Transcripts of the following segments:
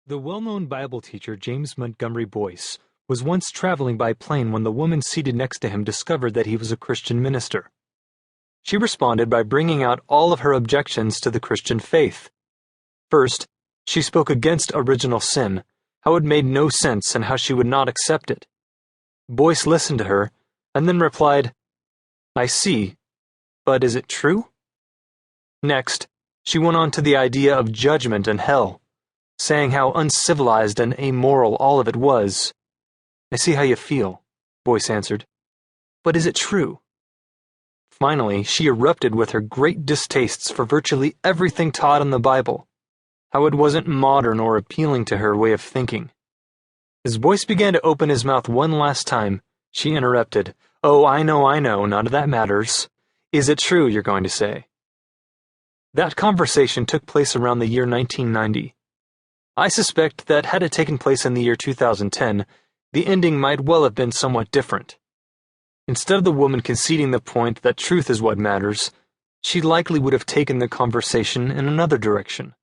The well-known Bible teacher James Montgomery Boyce was once traveling by plane when the woman seated next to him discovered that he was a Christian minister. She responded by bringing out all of her objections to the Christian faith. First, she spoke against original sin, how it made no sense and how she would not accept it. Boyce listened to her and then replied, "I see, but is it true?" Next, she went on to the idea of judgment and hell, saying how uncivilized and amoral all of it was. "I see how you feel," Boyce answered, "but is it true?" Finally, she erupted with her great distastes for virtually everything taught in the Bible, how it wasn't modern or appealing to her way of thinking. As Boyce began to open his mouth one last time, she interrupted, "Oh, I know, none of that matters. Is it true, you're going to say?" That conversation took place around the year 1990. I suspect that had it taken place in the year 2010, the ending might well have been somewhat different. Instead of the woman conceding the point that truth is what matters, she likely would have taken the conversation in another direction.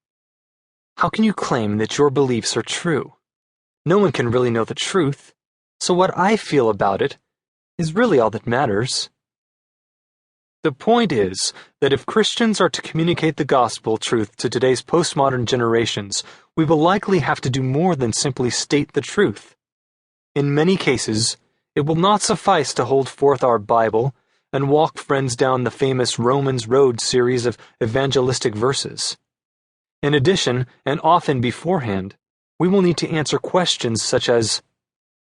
How can you claim that your beliefs are true? No one can really know the truth, so what I feel about it is really all that matters. The point is that if Christians are to communicate the gospel truth to today's postmodern generations, we will likely have to do more than simply state the truth. In many cases, it will not suffice to hold forth our Bible and walk friends down the famous Romans Road series of evangelistic verses. In addition, and often beforehand, we will need to answer questions such as,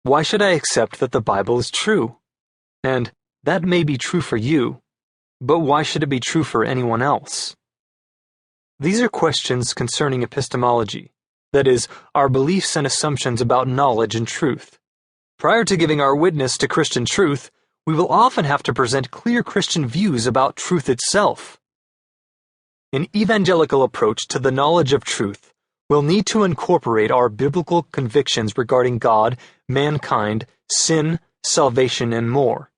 why should I accept that the Bible is true? And that may be true for you, but why should it be true for anyone else? These are questions concerning epistemology, that is, our beliefs and assumptions about knowledge and truth. Prior to giving our witness to Christian truth, we will often have to present clear Christian views about truth itself. An evangelical approach to the knowledge of truth will need to incorporate our biblical convictions regarding God, mankind, sin, salvation, and more.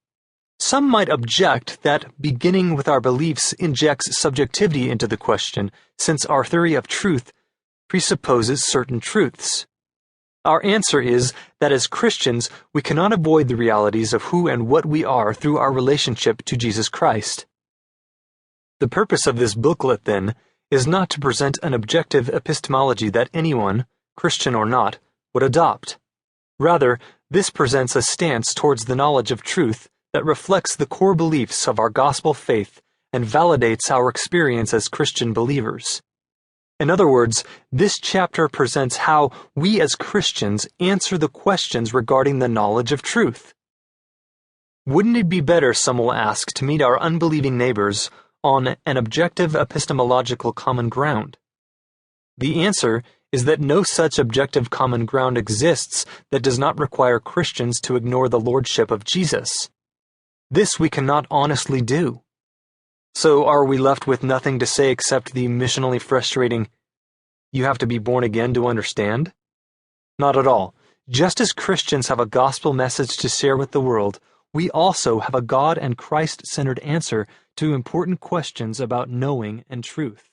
Some might object that beginning with our beliefs injects subjectivity into the question, since our theory of truth presupposes certain truths. Our answer is that as Christians, we cannot avoid the realities of who and what we are through our relationship to Jesus Christ. The purpose of this booklet, then, is not to present an objective epistemology that anyone, Christian or not, would adopt. Rather, this presents a stance towards the knowledge of truth that reflects the core beliefs of our gospel faith and validates our experience as Christian believers. In other words, this chapter presents how we as Christians answer the questions regarding the knowledge of truth. Wouldn't it be better, some will ask, to meet our unbelieving neighbors on an objective epistemological common ground? The answer is that no such objective common ground exists that does not require Christians to ignore the lordship of Jesus. This we cannot honestly do. So are we left with nothing to say except the missionally frustrating, "You have to be born again to understand"? Not at all. Just as Christians have a gospel message to share with the world, we also have a God and Christ-centered answer to important questions about knowing and truth.